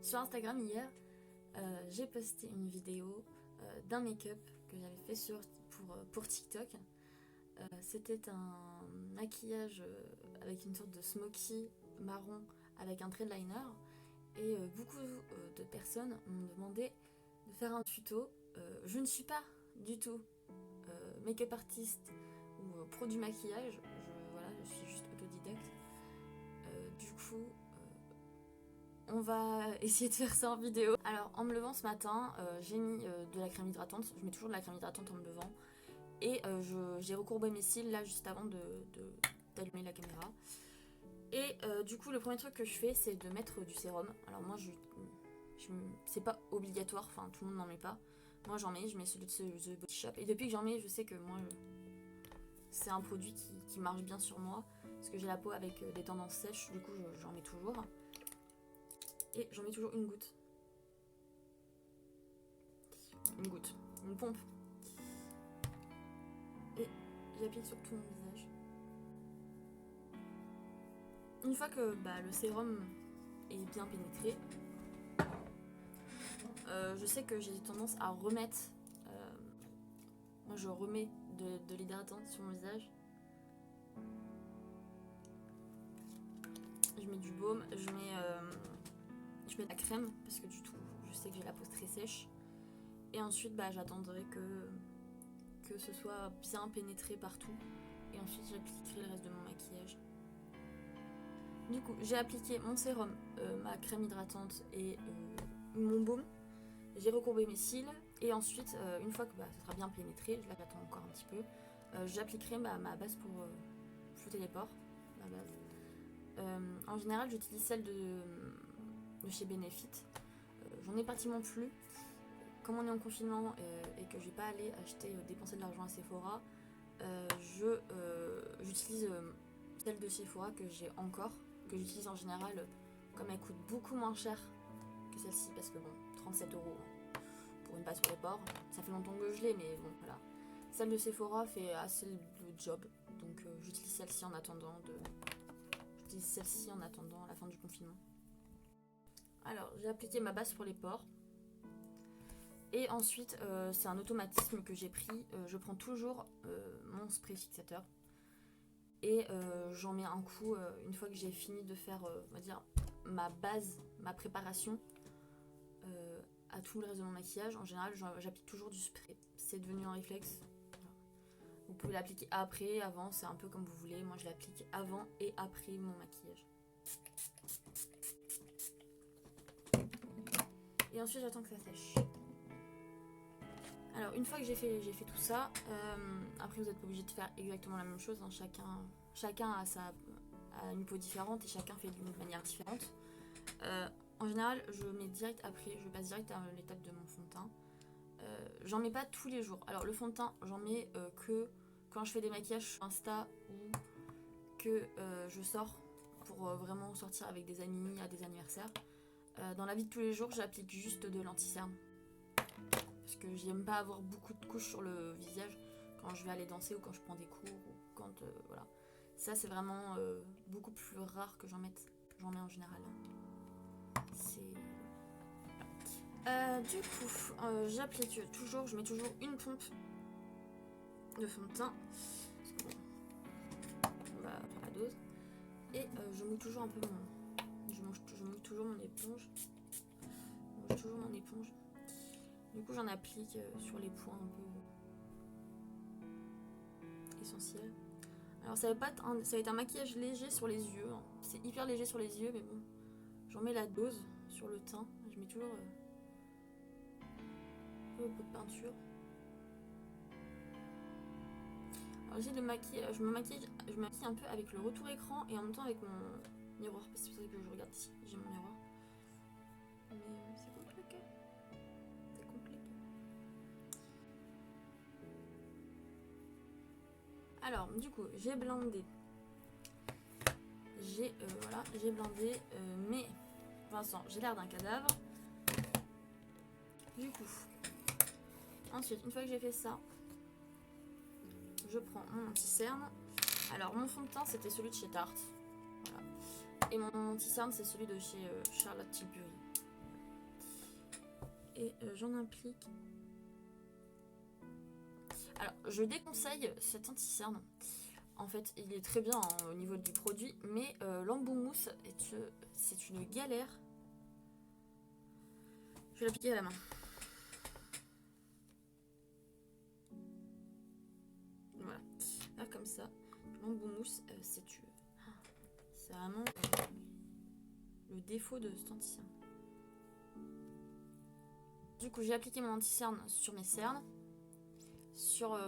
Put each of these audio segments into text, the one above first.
Sur Instagram hier, j'ai posté une vidéo d'un make-up que j'avais fait pour TikTok. C'était un maquillage avec une sorte de smoky marron avec un trait de liner. Et beaucoup de personnes m'ont demandé de faire un tuto. Je ne suis pas du tout make-up artiste ou pro du maquillage. Je suis juste autodidacte. Du coup, on va essayer de faire ça en vidéo. Alors, en me levant ce matin, j'ai mis de la crème hydratante. Je mets toujours de la crème hydratante en me levant. Et j'ai recourbé mes cils là juste avant d'allumer la caméra. Et du coup, le premier truc que je fais, c'est de mettre du sérum. Alors moi, c'est pas obligatoire, enfin tout le monde n'en met pas. Moi j'en mets, je mets celui de The Body Shop. Et depuis que j'en mets, je sais que moi, c'est un produit qui marche bien sur moi. Parce que j'ai la peau avec des tendances sèches, du coup j'en mets toujours. Et j'en mets toujours une goutte. Une pompe. Et j'applique sur tout mon visage. Une fois que le sérum est bien pénétré, je sais que j'ai tendance à remettre. Moi je remets de l'hydratant sur mon visage. Je mets du baume, je mets de la crème parce que du tout je sais que j'ai la peau très sèche. Et ensuite j'attendrai que ce soit bien pénétré partout. Et ensuite j'appliquerai le reste de mon maquillage. Du coup j'ai appliqué mon sérum, ma crème hydratante et mon baume. J'ai recourbé mes cils. Et ensuite une fois que ça sera bien pénétré, là j'attends encore un petit peu, j'appliquerai ma base pour flouter les pores. Ma base. En général j'utilise celle de chez Benefit. J'en ai pratiquement plus. Comme on est en confinement et que je vais pas aller acheter, dépenser de l'argent à Sephora, j'utilise celle de Sephora que j'ai encore, que j'utilise en général, comme elle coûte beaucoup moins cher que celle-ci, parce que bon, 37 € pour une base pour les pores, ça fait longtemps que je l'ai, mais bon voilà. Celle de Sephora fait assez le job, donc j'utilise celle-ci en attendant la fin du confinement. Alors j'ai appliqué ma base pour les pores. Et ensuite, c'est un automatisme que j'ai pris. Je prends toujours mon spray fixateur. Et j'en mets un coup une fois que j'ai fini de faire, on va dire, ma base, ma préparation à tout le reste de mon maquillage. En général, j'applique toujours du spray. C'est devenu un réflexe. Vous pouvez l'appliquer après, avant, c'est un peu comme vous voulez. Moi, je l'applique avant et après mon maquillage. Et ensuite, j'attends que ça sèche. Alors une fois que j'ai fait tout ça, après vous n'êtes pas obligé de faire exactement la même chose, hein. Chacun a une peau différente et chacun fait d'une manière différente. En général je passe direct à l'étape de mon fond de teint. J'en mets pas tous les jours. Alors le fond de teint j'en mets que quand je fais des maquillages sur Insta ou que je sors pour vraiment sortir avec des amis à des anniversaires. Dans la vie de tous les jours j'applique juste de l'anti-cerne. Parce que j'aime pas avoir beaucoup de couches sur le visage quand je vais aller danser ou quand je prends des cours ou quand voilà. Ça c'est vraiment beaucoup plus rare que j'en mets en général. Du coup j'applique toujours, je mets toujours une pompe de fond de teint. On va faire la dose. Et je mouille toujours un peu je mouille toujours mon éponge. Du coup, j'en applique sur les points un peu essentiels. Alors, ça va être un maquillage léger sur les yeux. Hein. C'est hyper léger sur les yeux, mais bon. J'en mets la dose sur le teint. Je mets toujours un peu de peinture. Alors, j'essaie de maquiller. Je me maquille un peu avec le retour écran et en même temps avec mon miroir. C'est pour ça que je regarde ici. J'ai mon miroir. Mais c'est compliqué. Alors, du coup, j'ai blindé. J'ai blindé, mais pour l'instant, j'ai l'air d'un cadavre. Du coup, ensuite, une fois que j'ai fait ça, je prends mon anti-cerne. Alors, mon fond de teint, c'était celui de chez Tarte. Voilà. Et mon anti-cerne, c'est celui de chez Charlotte Tilbury. et j'en applique. Alors, je déconseille cet anti-cerne. En fait, il est très bien hein, au niveau du produit, mais l'embout mousse, c'est une galère. Je vais l'appliquer à la main. Voilà, là comme ça, l'embout mousse, c'est vraiment le défaut de cet anti-cerne. Du coup, j'ai appliqué mon anti-cerne sur mes cernes, sur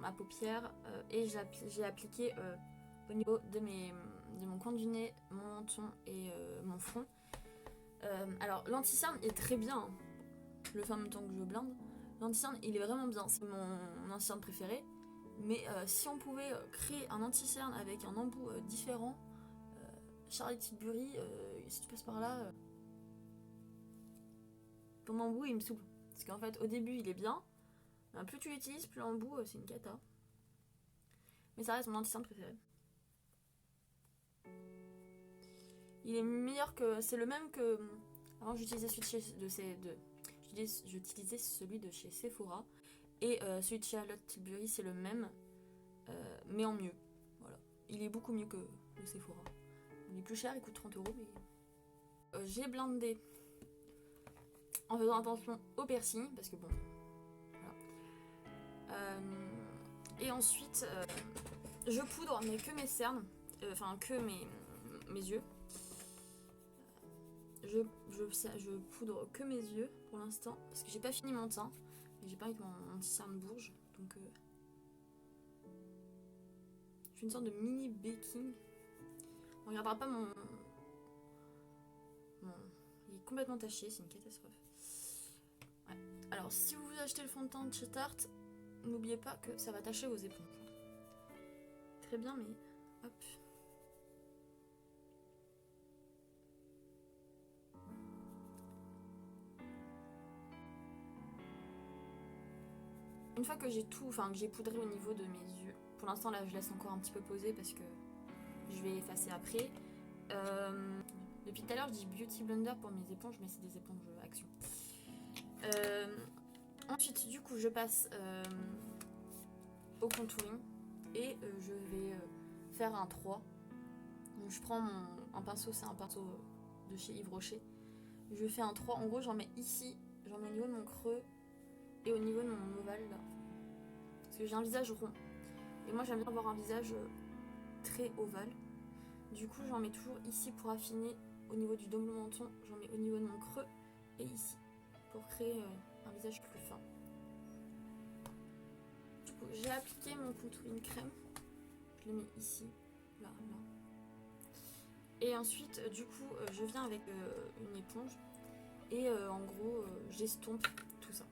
ma paupière, et j'ai appliqué au niveau de mon coin du nez, mon menton et mon front. Alors, l'anti-cerne est très bien, hein, le fait en même temps que je blinde. L'anti-cerne, il est vraiment bien, c'est mon anti-cerne préféré. Mais si on pouvait créer un anti-cerne avec un embout différent, Charlotte Tilbury, si tu passes par là, ton embout il me saoule. Parce qu'en fait, au début il est bien, plus tu l'utilises, plus l'embout c'est une cata. Mais ça reste mon anti-cerne préféré. Il est meilleur que. C'est le même que. Avant j'utilisais j'utilisais celui de chez Sephora. Et celui de Charlotte Tilbury c'est le même. Mais en mieux. Voilà. Il est beaucoup mieux que le Sephora. Il est plus cher, il coûte 30 €. Mais... j'ai blindé en faisant attention au piercing, parce que bon. Voilà. Et ensuite, je poudre, mais que mes cernes. Enfin, que mes yeux. Je poudre que mes yeux pour l'instant, parce que j'ai pas fini mon teint. Et j'ai pas envie que mon anti-cerne bourge. Donc. Je fais une sorte de mini baking. On regardera pas mon... Il est complètement taché, c'est une catastrophe. Ouais. Alors, si vous achetez le fond de teint de chez Tarte, n'oubliez pas que ça va tacher vos éponges. Très bien, mais... Hop. Une fois que j'ai tout, enfin que j'ai poudré au niveau de mes yeux, pour l'instant là je laisse encore un petit peu poser parce que je vais effacer après. Depuis tout à l'heure je dis Beauty Blender pour mes éponges, mais c'est des éponges Action. Ensuite du coup je passe au contouring et je vais faire un 3. Donc je prends un pinceau, c'est un pinceau de chez Yves Rocher. Je fais un 3, en gros j'en mets ici, j'en mets au niveau de mon creux et au niveau de mon ovale là. Parce que j'ai un visage rond. Et moi j'aime bien avoir un visage très ovale. Du coup j'en mets toujours ici pour affiner au niveau du double menton. J'en mets au niveau de mon creux et ici. Pour créer un visage plus fin. Du coup j'ai appliqué mon contouring crème. Je le mets ici, là, là. Et ensuite du coup je viens avec une éponge. Et en gros j'estompe tout ça.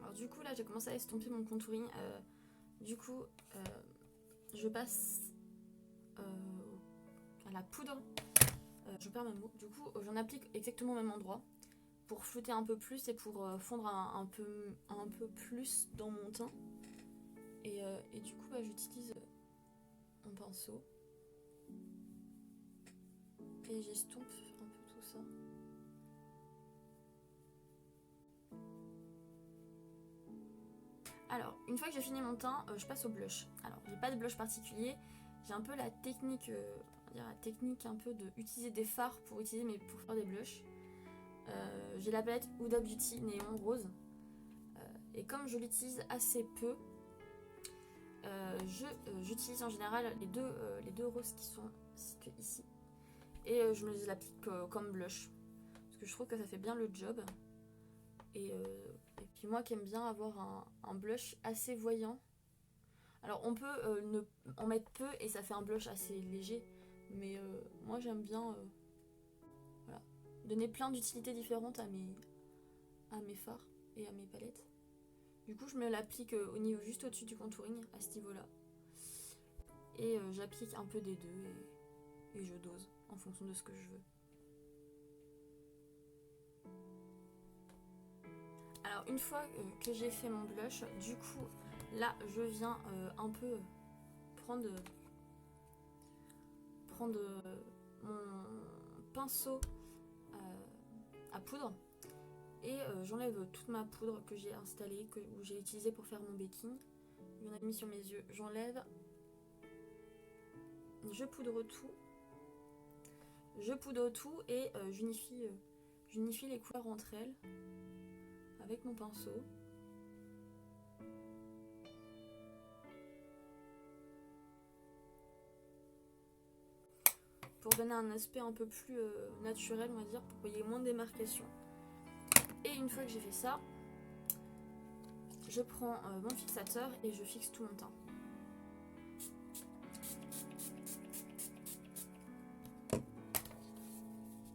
Alors du coup là j'ai commencé à estomper mon contouring. Du coup je passe à la poudre. Je perds mes mots. Du coup j'en applique exactement au même endroit pour flouter un peu plus et pour fondre un peu plus dans mon teint. Et du coup j'utilise un pinceau et j'estompe un peu tout ça. Alors, une fois que j'ai fini mon teint, je passe au blush. Alors, j'ai pas de blush particulier. J'ai un peu la technique un peu de utiliser des fards pour faire des blushs. J'ai la palette Huda Beauty Néon Rose. Et comme je l'utilise assez peu, j'utilise en général les deux roses qui sont situées ici. Et je me les applique comme blush. Parce que je trouve que ça fait bien le job. Et puis moi qui aime bien avoir un blush assez voyant. Alors on peut en mettre peu et ça fait un blush assez léger. Mais moi j'aime bien voilà, donner plein d'utilités différentes à mes fards et à mes palettes. Du coup je me l'applique au niveau juste au-dessus du contouring à ce niveau là. Et j'applique un peu des deux et je dose en fonction de ce que je veux. Alors une fois que j'ai fait mon blush, du coup là je viens un peu prendre mon pinceau à poudre et j'enlève toute ma poudre que j'ai installée, ou j'ai utilisée pour faire mon baking. J'en ai mis sur mes yeux, j'enlève, je poudre tout et j'unifie les couleurs entre elles avec mon pinceau. Pour donner un aspect un peu plus naturel, on va dire, pour qu'il y ait moins de démarcation. Et une fois que j'ai fait ça, je prends mon fixateur et je fixe tout mon teint.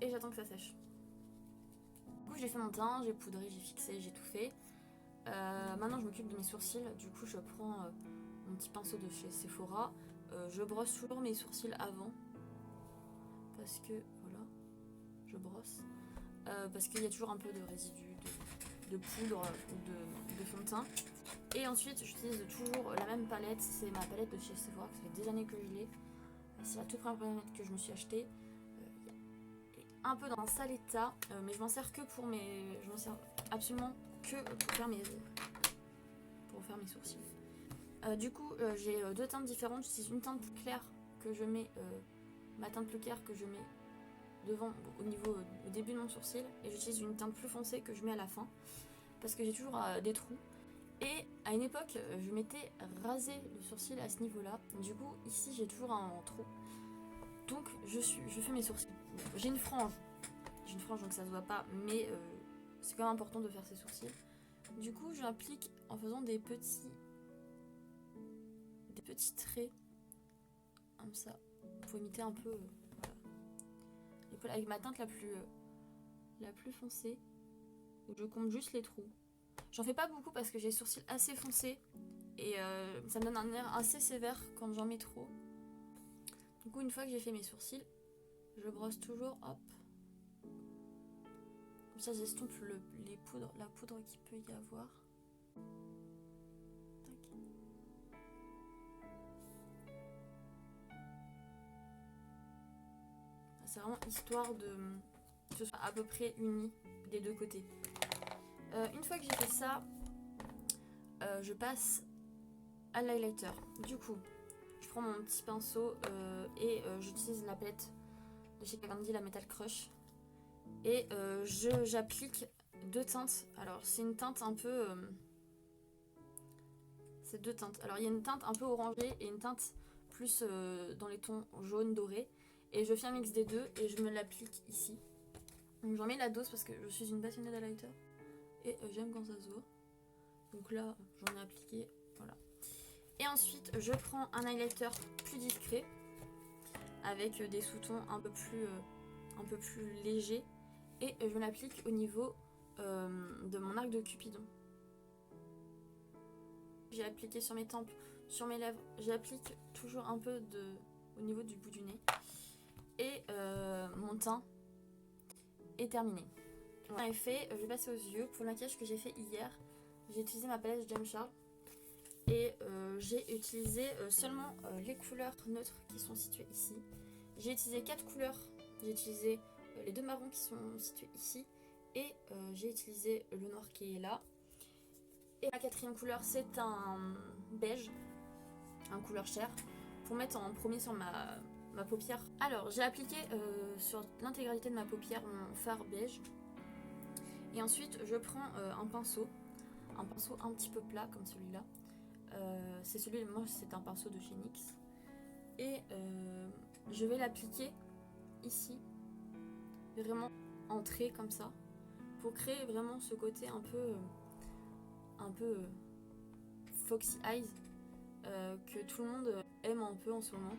Et j'attends que ça sèche. Du coup j'ai fait mon teint, j'ai poudré, j'ai fixé, j'ai tout fait. Maintenant je m'occupe de mes sourcils. Du coup je prends mon petit pinceau de chez Sephora. Je brosse toujours mes sourcils avant. Parce que, voilà, je brosse. Parce qu'il y a toujours un peu de résidus de poudre ou de fond de teint. Et ensuite j'utilise toujours la même palette. C'est ma palette de chez Sephora, ça fait des années que je l'ai. C'est la toute première palette que je me suis achetée. Un peu dans un sale état, mais je m'en sers que pour mes... Je m'en sers absolument que pour faire mes sourcils. Du coup, j'ai deux teintes différentes. J'utilise une teinte plus claire que je mets... ma teinte plus claire que je mets devant, au début de mon sourcil, et j'utilise une teinte plus foncée que je mets à la fin parce que j'ai toujours des trous. Et à une époque je m'étais rasé le sourcil à ce niveau là, du coup ici j'ai toujours un trou, donc je fais mes sourcils. J'ai une frange donc ça se voit pas, mais c'est quand même important de faire ses sourcils. Du coup j'applique en faisant des petits traits comme ça pour imiter un peu voilà, avec ma teinte la plus foncée, où je comble juste les trous. J'en fais pas beaucoup parce que j'ai les sourcils assez foncés et ça me donne un air assez sévère quand j'en mets trop. Du coup une fois que j'ai fait mes sourcils, je brosse toujours, hop, comme ça j'estompe la poudre qu'il peut y avoir. C'est vraiment histoire que ce soit à peu près uni des deux côtés. Une fois que j'ai fait ça, je passe à l'highlighter. Du coup, je prends mon petit pinceau et j'utilise la palette de chez Kat Von D, la Metal Crush. Et j'applique deux teintes. Alors, c'est une teinte un peu... c'est deux teintes. Alors, il y a une teinte un peu orangée et une teinte plus dans les tons jaune doré. Et je fais un mix des deux et je me l'applique ici. Donc, j'en mets la dose parce que je suis une passionnée d'highlighter. Et j'aime quand ça se voit. Donc là, j'en ai appliqué. Voilà. Et ensuite, je prends un highlighter plus discret avec des sous-tons un peu plus légers et je me l'applique au niveau de mon arc de Cupidon. J'ai appliqué sur mes tempes, sur mes lèvres, j'applique toujours un peu au niveau du bout du nez et mon teint est terminé. En effet, je vais passer aux yeux. Pour le maquillage que j'ai fait hier, j'ai utilisé ma palette James Charles. Et j'ai utilisé seulement les couleurs neutres qui sont situées ici. J'ai utilisé 4 couleurs. J'ai utilisé les deux marrons qui sont situés ici. Et j'ai utilisé le noir qui est là. Et la quatrième couleur, c'est un beige, un couleur chair, pour mettre en premier sur ma paupière. Alors, j'ai appliqué sur l'intégralité de ma paupière mon fard beige. Et ensuite, je prends un pinceau un petit peu plat comme celui-là. Moi c'est un pinceau de chez NYX et je vais l'appliquer ici, vraiment en trait comme ça, pour créer vraiment ce côté un peu foxy eyes que tout le monde aime un peu en ce moment.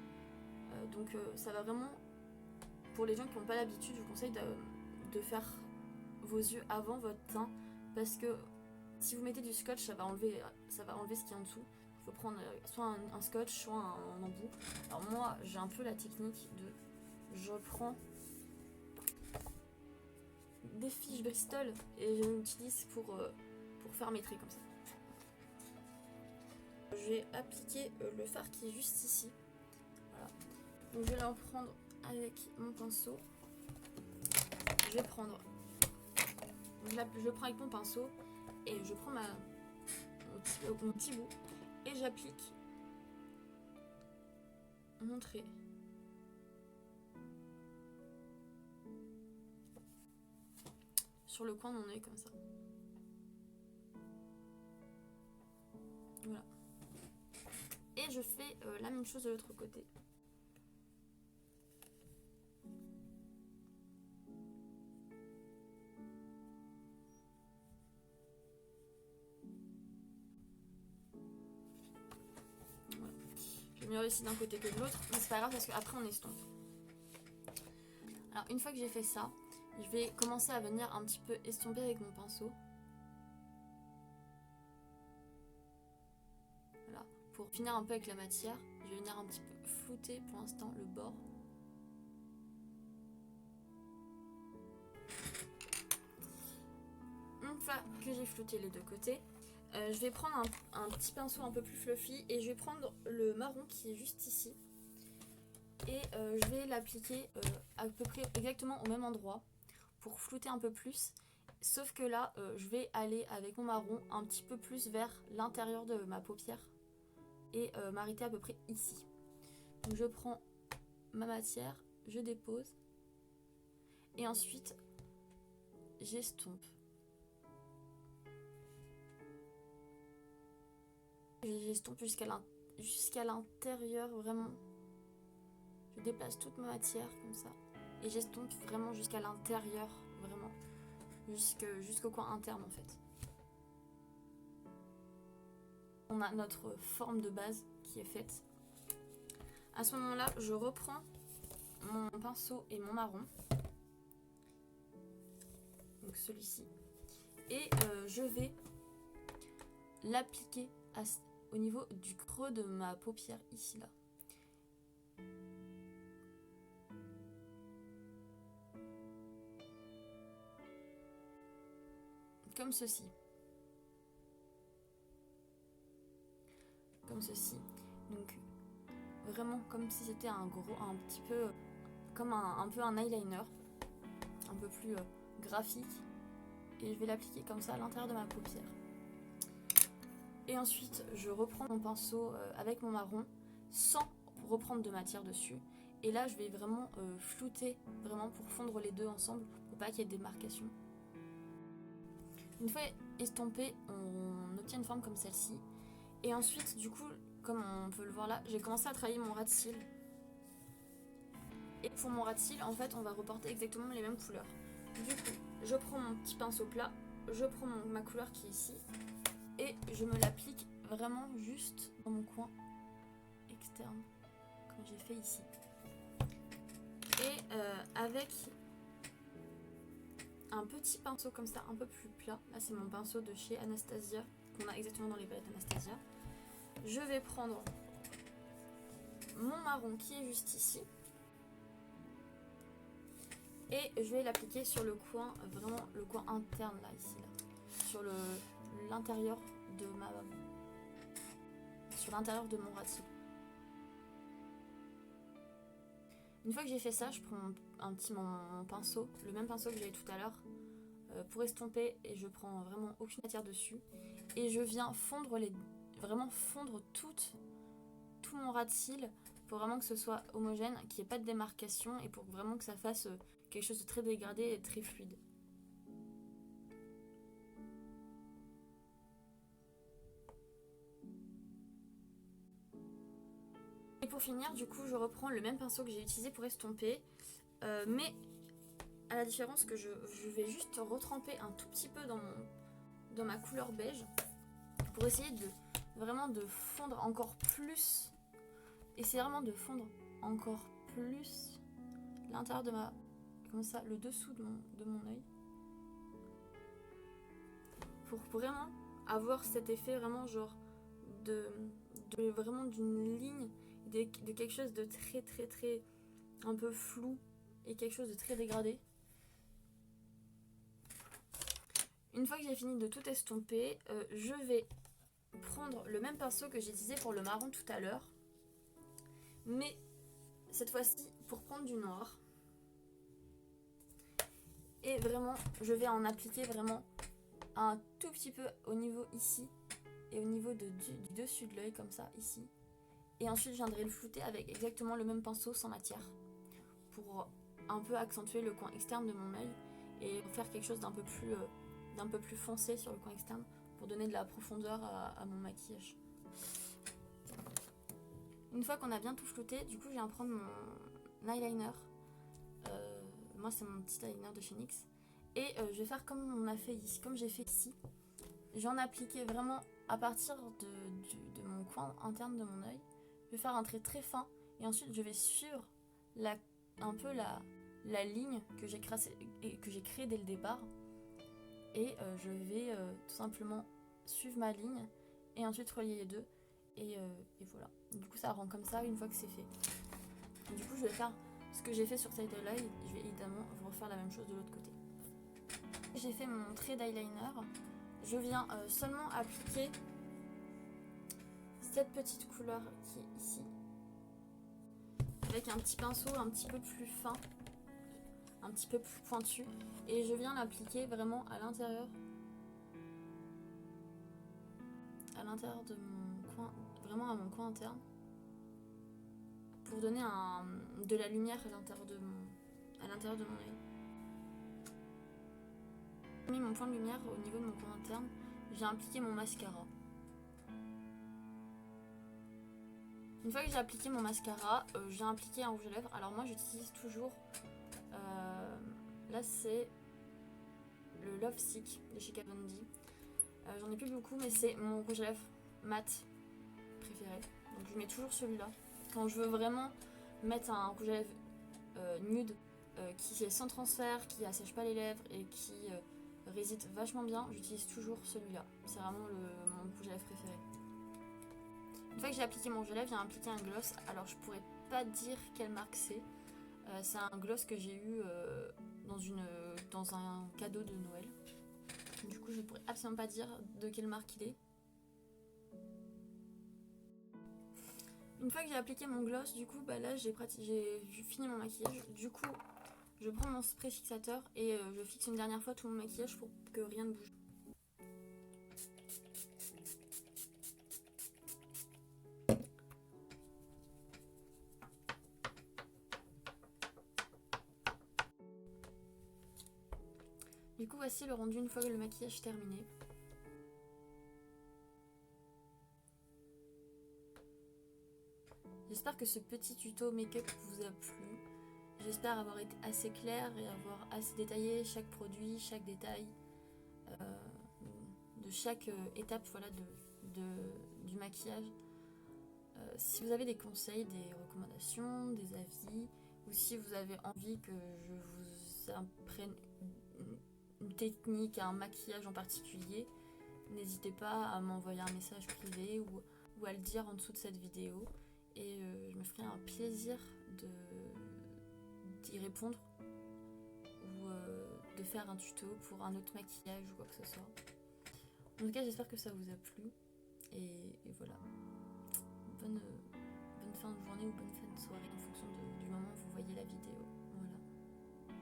Donc ça va vraiment, pour les gens qui n'ont pas l'habitude, je vous conseille de faire vos yeux avant votre teint, parce que si vous mettez du scotch, ça va enlever ce qu'il y a en dessous. Il faut prendre soit un scotch, soit un embout. Alors moi, j'ai un peu la technique de... Je prends des fiches Bristol et je l'utilise pour faire mes traits comme ça. Je vais appliquer le fard qui est juste ici. Voilà. Donc je vais en prendre avec mon pinceau. Je vais prendre. Donc là, je prends avec mon pinceau et je prends mon petit bout et j'applique mon trait. Sur le coin de mon œil comme ça. Voilà. Et je fais la même chose de l'autre côté. Voilà. J'ai mieux réussi d'un côté que de l'autre, mais c'est pas grave parce qu'après on estompe. Alors une fois que j'ai fait ça, je vais commencer à venir un petit peu estomper avec mon pinceau. Voilà. Pour finir un peu avec la matière, je vais venir un petit peu flouter pour l'instant le bord. Une fois que j'ai flouté les deux côtés, je vais prendre un petit pinceau un peu plus fluffy et je vais prendre le marron qui est juste ici. Et je vais l'appliquer à peu près exactement au même endroit pour flouter un peu plus. Sauf que là, je vais aller avec mon marron un petit peu plus vers l'intérieur de ma paupière et m'arrêter à peu près ici. Donc je prends ma matière, je dépose et ensuite j'estompe. J'estompe jusqu'à l'intérieur vraiment. Je déplace toute ma matière comme ça et j'estompe vraiment jusqu'à l'intérieur, vraiment jusqu'au coin interne en fait. On a notre forme de base qui est faite. À ce moment-là, je reprends mon pinceau et mon marron, donc celui-ci, et je vais l'appliquer au niveau du creux de ma paupière ici là. Comme ceci. Comme ceci. Donc vraiment comme si c'était un petit peu comme un peu un eyeliner, un peu plus graphique. Et je vais l'appliquer comme ça à l'intérieur de ma paupière. Et ensuite je reprends mon pinceau avec mon marron sans reprendre de matière dessus. Et là je vais vraiment flouter vraiment pour fondre les deux ensemble pour pas qu'il y ait de démarcation. Une fois estompé, on obtient une forme comme celle-ci. Et ensuite, du coup, comme on peut le voir là, j'ai commencé à travailler mon ras de cils. Et pour mon ras de cils, en fait, on va reporter exactement les mêmes couleurs. Du coup, je prends mon petit pinceau plat, je prends ma couleur qui est ici, et je me l'applique vraiment juste dans mon coin externe, comme j'ai fait ici. Et avec un petit pinceau comme ça, un peu plus plat. Là, c'est mon pinceau de chez Anastasia, qu'on a exactement dans les palettes Anastasia. Je vais prendre mon marron qui est juste ici. Et je vais l'appliquer sur le coin, vraiment le coin interne, là, ici, là. Sur l'intérieur sur l'intérieur de mon ras de cils. Une fois que j'ai fait ça, je prends mon pinceau, le même pinceau que j'avais tout à l'heure, pour estomper, et je prends vraiment aucune matière dessus. Et je viens vraiment fondre tout mon ras de cils pour vraiment que ce soit homogène, qu'il n'y ait pas de démarcation et pour vraiment que ça fasse quelque chose de très dégradé et très fluide. Et pour finir, du coup, je reprends le même pinceau que j'ai utilisé pour estomper, mais à la différence que je vais juste retremper un tout petit peu dans ma couleur beige pour essayer vraiment de fondre encore plus. Essayer vraiment de fondre encore plus l'intérieur de comme ça, le dessous de mon œil. Pour vraiment avoir cet effet vraiment genre vraiment d'une ligne, de quelque chose de très très très un peu flou et quelque chose de très dégradé. Une fois que j'ai fini de tout estomper, je vais prendre le même pinceau que j'ai utilisé pour le marron tout à l'heure, mais cette fois-ci pour prendre du noir. Et vraiment, je vais en appliquer vraiment un tout petit peu au niveau ici et au niveau du dessus de l'œil, comme ça, ici. Et ensuite, je viendrai le flouter avec exactement le même pinceau sans matière pour un peu accentuer le coin externe de mon œil et faire quelque chose d'un peu plus foncé sur le coin externe pour donner de la profondeur à mon maquillage. Une fois qu'on a bien tout flouté, du coup, je viens prendre mon eyeliner. Moi, c'est mon petit eyeliner de chez NYX. Et je vais faire comme on a fait ici, comme j'ai fait ici. J'en appliquer vraiment à partir de mon coin interne de mon œil. Je vais faire un trait très fin et ensuite je vais suivre un peu la ligne que j'ai créée dès le départ. Et je vais tout simplement suivre ma ligne et ensuite relier les deux. Et voilà. Du coup, ça rend comme ça une fois que c'est fait. Et du coup, je vais faire ce que j'ai fait sur cet œil-là. Je vais évidemment refaire la même chose de l'autre côté. J'ai fait mon trait d'eyeliner. Je viens seulement appliquer cette petite couleur qui est ici. Avec un petit pinceau un petit peu plus fin. Un petit peu plus pointu. Et je viens l'appliquer vraiment à l'intérieur. À l'intérieur de mon coin. Vraiment à mon coin interne. Pour donner de la lumière à l'intérieur de mon œil. J'ai mis mon point de lumière au niveau de mon coin interne. J'ai appliqué mon mascara. Une fois que j'ai appliqué mon mascara, j'ai appliqué un rouge à lèvres. Alors moi j'utilise toujours, là c'est le Love Sick de chez Kat Von D. J'en ai plus beaucoup, mais c'est mon rouge à lèvres mat préféré. Donc je mets toujours celui-là. Quand je veux vraiment mettre un rouge à lèvres nude, qui est sans transfert, qui assèche pas les lèvres et qui résiste vachement bien, j'utilise toujours celui-là. C'est vraiment mon rouge à lèvres préféré. Une fois que j'ai appliqué mon rouge à lèvres, j'ai appliqué un gloss. Alors je pourrais pas dire quelle marque c'est. C'est un gloss que j'ai eu dans un cadeau de Noël. Du coup je pourrais absolument pas dire de quelle marque il est. Une fois que j'ai appliqué mon gloss, du coup là j'ai fini mon maquillage. Du coup je prends mon spray fixateur et je fixe une dernière fois tout mon maquillage pour que rien ne bouge. Du coup voici le rendu une fois que le maquillage est terminé. J'espère que ce petit tuto make-up vous a plu. J'espère avoir été assez claire et avoir assez détaillé chaque produit, chaque détail de chaque étape voilà, du maquillage. Si vous avez des conseils, des recommandations, des avis, ou si vous avez envie que je vous apprenne une technique, un maquillage en particulier, n'hésitez pas à m'envoyer un message privé ou à le dire en dessous de cette vidéo. Et je me ferai un plaisir d'y répondre ou de faire un tuto pour un autre maquillage ou quoi que ce soit. En tout cas, j'espère que ça vous a plu. Et voilà. Bonne fin de journée ou bonne fin de soirée en fonction du moment où vous voyez la vidéo.